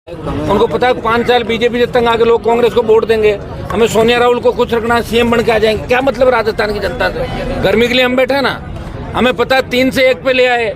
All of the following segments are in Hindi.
उनको पता है 5 साल बीजेपी से तंग आके लोग कांग्रेस को वोट देंगे, हमें सोनिया राहुल को खुश रखना, सीएम बन के आ जाएंगे। क्या मतलब राजस्थान की जनता से? गर्मी के लिए हम बैठे ना, हमें पता है 3 से 1 पे ले आए,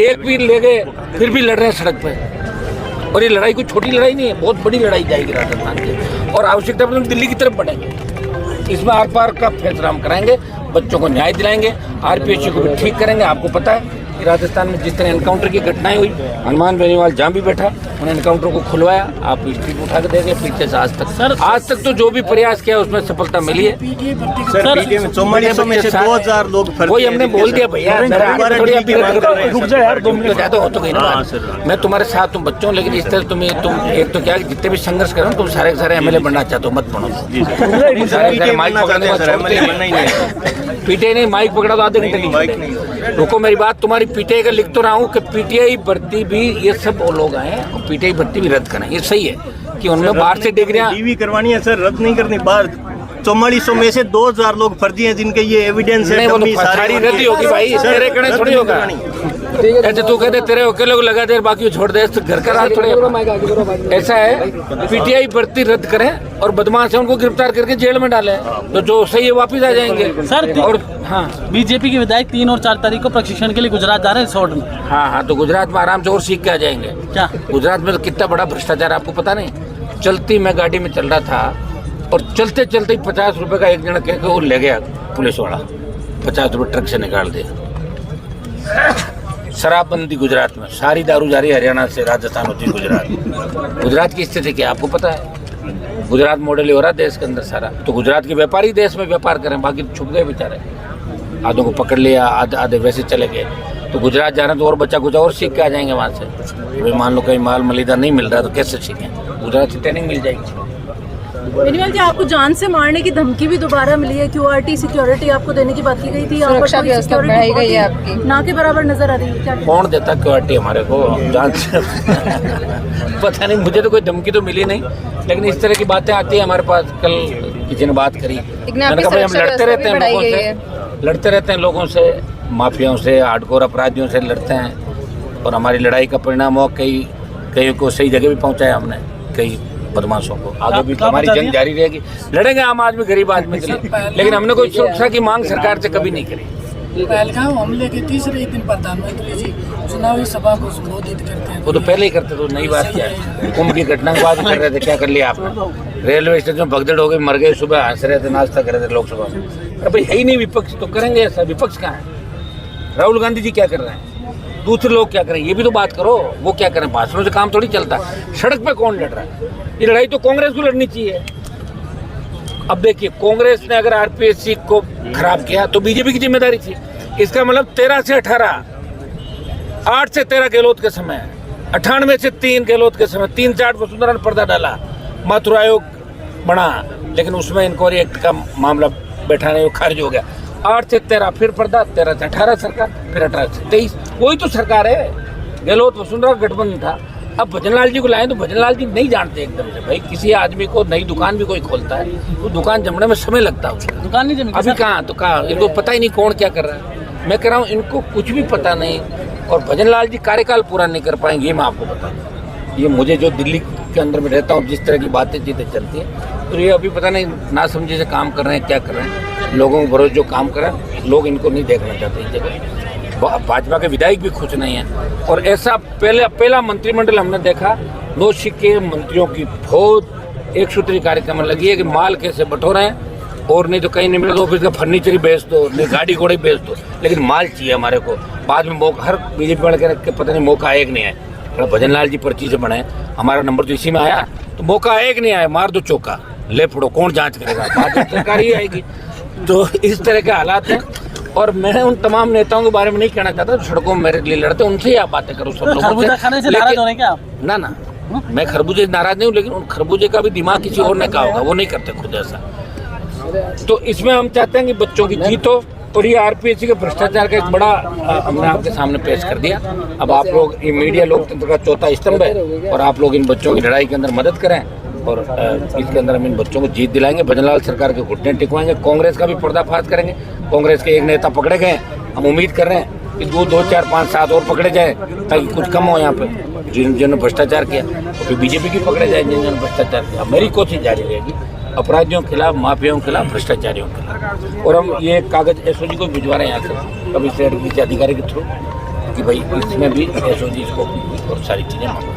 1 भी ले गए, फिर भी लड़ रहे हैं सड़क पे। और ये लड़ाई कोई छोटी लड़ाई नहीं है, बहुत बड़ी लड़ाई जाएगी राजस्थान की, और आवश्यकता पर दिल्ली की तरफ बढ़ेंगे। इसमें आर पार का फैसला हम कराएंगे, बच्चों को न्याय दिलाएंगे, आरपीएससी को भी ठीक करेंगे। आपको पता है कि राजस्थान में जिस तरह एनकाउंटर की घटनाएं हुई, हनुमान बेनीवाल जहाँ भी बैठा उन्होंने एनकाउंटर को खुलवाया। आप स्ट्रीट उठा के देंगे पीछे से आज तक तो जो भी प्रयास किया उसमें सफलता मिली है। सर पीटीए में 4400 में से 2000 लोग वही हमने बोल दिया भैया, रुक जा यार, 2 मिनट ज्यादा हो तो गई ना। मैं तुम्हारे साथ हूँ बच्चों, लेकिन इस तरह तुम एक तो क्या जितने भी संघर्ष करो तुम सारे के सारे एमएलए बनना चाहते हो, मत बनो। माइक पीटीआई नहीं, माइक पकड़ा तो आधे घंटे नहीं। रुको मेरी बात, तुम्हारी पीटीआई का लिख तो रहा हूँ कि पीटीआई भर्ती भी ये सब वो लोग आए और पीटीआई भर्ती भी रद्द करें। ये सही है कि उनमें बाहर से डिग्रियां डीवी करवानी है सर, रद्द नहीं करनी। बाहर 4400 में से 2000 लोग फर्जी हैं जिनके ये एविडेंस है। सारी रद्द होगी भाई, तेरे कहने थोड़ी होगा। ऐसे तू कहते तेरे अकेले को लगा दे बाकी छोड़ दे, तो घर का राज थोड़ी। ऐसा है, पीटीआई भर्ती रद्द करें और बदमाश है उनको गिरफ्तार करके जेल में डालें, तो जो सही है वापिस आ जाएंगे सर। और हाँ, बीजेपी के विधायक 3 और 4 तारीख को प्रशिक्षण के लिए गुजरात जा रहे हैं रिसोर्ट में। हाँ, तो गुजरात में आराम से और सीख के आ जाएंगे। क्या गुजरात में तो कितना बड़ा भ्रष्टाचार आपको पता नहीं? चलती मैं गाड़ी में चल रहा था और चलते चलते 50 रुपए का एक जना कह के वो ले गया पुलिस वाला, 50 रुपए ट्रक से निकाल दिया। शराबबंदी गुजरात में, सारी दारू जा रही है हरियाणा से राजस्थान होती है गुजरात। गुजरात की स्थिति क्या आपको पता है? गुजरात मॉडल हो रहा है देश के अंदर सारा। तो गुजरात के व्यापारी देश में व्यापार करें, बाकी छुप गए बेचारे, आधों को पकड़ लिया, आधे वैसे चले गए। तो गुजरात जाना तो और बच्चा कुछ और सीख के आ जाएंगे वहाँ से। भाई मान लो कहीं माल मलिदा नहीं मिल रहा तो कैसे सीखें? गुजरात से ट्रेनिंग मिल जाएगी। बेनीवाल जी, आपको जान से मारने की धमकी भी दोबारा मिली है, QRT सिक्योरिटी आपको देने की बात की गई थी, सुरक्षा व्यवस्था बढ़ाई गई है आपकी, ना के बराबर नजर आ रही है। क्या कौन देता QRT हमारे को जान से? पता नहीं, मुझे तो कोई धमकी तो मिली नहीं, लेकिन इस तरह की बातें आती है हमारे पास। कल किसी ने बात करी, मैंने कहा भाई हम लड़ते रहते हैं लोगों से, लड़ते रहते हैं लोगों से, माफियाओं से, हार्डकोर अपराधियों से लड़ते हैं, और हमारी लड़ाई का परिणाम हो कई को सही जगह भी पहुंचाया हमने, कई बदमाशों को। आगे भी हमारी जंग जारी रहेगी, लड़ेंगे आम आदमी गरीब आदमी के लिए, लेकिन हमने कोई सुरक्षा की मांग सरकार से कभी नहीं करी। पहलगाम हमले के तीसरे ही दिन प्रधानमंत्री जी चुनावी सभा को संबोधित करते हैं। वो तो पहले ही करते तो नई बात क्या है? कुंभ की घटना के बाद कर रहे थे, क्या कर लिया आपने? रेलवे स्टेशन में भगदड़ हो गई, मर गए, सुबह हंस रहे थे, नाश्ता कर रहे थे लोकसभा में। अरे भाई है ही नहीं विपक्ष, तो करेंगे ऐसा? विपक्ष कहाँ है? राहुल गांधी जी क्या कर रहे हैं? दूसरे लोग क्या करें? ये भी तो बात करो। वो क्या करें? भाषणों से काम थोड़ी चलता। सड़क पे कौन लड़ रहा है? ये लड़ाई तो कांग्रेस को लड़नी चाहिए। अब देखिए, कांग्रेस ने अगर आरपीएससी को खराब किया तो बीजेपी की जिम्मेदारी थी। इसका मतलब 13 से 18, 8 से 13 गहलोत के समय, 98 से 3 गहलोत के समय, 3-4 वसुंधरा ने पर्दा डाला, माथुर आयोग बना, लेकिन उसमें इंक्वायरी एक्ट का मामला बैठाने वो खारिज हो गया। 8 से 13 फिर पर्दा, 13 से 18 सरकार, फिर 18 से 23, वही तो सरकार है। गहलोत वसुंधरा गठबंधन था। अब भजनलाल जी को लाएं तो भजनलाल जी नहीं जानते एकदम से। भाई किसी आदमी को नई दुकान भी कोई खोलता है, वो दुकान जमने में समय लगता है उसको। दुकान नहीं जमी अभी कहाँ, तो कहाँ, इनको पता ही नहीं कौन क्या कर रहा है। मैं कह रहा हूँ इनको कुछ भी पता नहीं, और भजनलाल जी कार्यकाल पूरा नहीं कर पाएंगे, ये मैं आपको बता दूँ। ये मुझे जो दिल्ली के अंदर में रहता हूँ, जिस तरह की बातें चीतें चलती हैं, तो ये अभी पता नहीं ना समझे से काम कर रहे हैं, क्या कर रहे हैं। लोगों को भरोसे जो काम कर रहे हैं, लोग इनको नहीं देखना चाहते इस जगह। भाजपा के विधायक भी खुश नहीं हैं, और ऐसा पहला मंत्रिमंडल हमने देखा, 2 सिक्के मंत्रियों की फौज एक सूत्री कार्यक्रम में लगी है कि माल कैसे बटोरे हैं, और नहीं तो कहीं नहीं मिले तो ऑफिस का फर्नीचर ही बेच दो, नहीं गाड़ी घोड़े बेच दो, लेकिन माल चाहिए हमारे को। बाद में मौका, हर बीजेपी वाले कह रहे पता नहीं मौका आया कि नहीं आया। भजनलाल जी पर्ची से बने, हमारा नंबर तो इसी में आया, तो मौका आया कि नहीं आया, मार दो चौका, ले पड़ो, कौन जांच करेगा? सरकार ही आएगी। तो इस तरह के हालात हैं, और मैं उन तमाम नेताओं के बारे में नहीं कहना चाहता, सड़कों में मेरे लिए लड़ते, उनसे ही आप बातें करो सब लोगों से। ना, मैं खरबूजे नाराज नहीं हूँ, लेकिन उन खरबूजे का भी दिमाग किसी और ने कहा होगा, वो नहीं करते खुद ऐसा। तो इसमें हम चाहते हैं कि बच्चों की जीत हो, और ये आरपीएससी के भ्रष्टाचार का एक बड़ा हमने आपके सामने पेश कर दिया। अब आप लोग, ये मीडिया लोकतंत्र का चौथा स्तंभ है, और आप लोग इन बच्चों की लड़ाई के अंदर मदद करें, और इसके अंदर हम इन बच्चों को जीत दिलाएंगे। भजनलाल सरकार के घुटने टिकवाएंगे, कांग्रेस का भी पर्दाफाश करेंगे। कांग्रेस के एक नेता पकड़े गए, हम उम्मीद कर रहे हैं कि 2, 4, 5, 7 और पकड़े जाए ताकि कुछ कम हो यहाँ पे जिन्होंने भ्रष्टाचार किया, और फिर बीजेपी की पकड़े जाए जिन्होंने भ्रष्टाचार किया। मेरी कोशिश जारी रहेगी अपराधियों के खिलाफ, माफियाओं के खिलाफ, भ्रष्टाचारियों के खिलाफ। और हम ये कागज एसओजी को भिजवा रहे हैं यहाँ से कमिश्नर किसी अधिकारी के थ्रू कि भाई इसमें भी एसओजी इसको और सारी चीज़ें मांगो।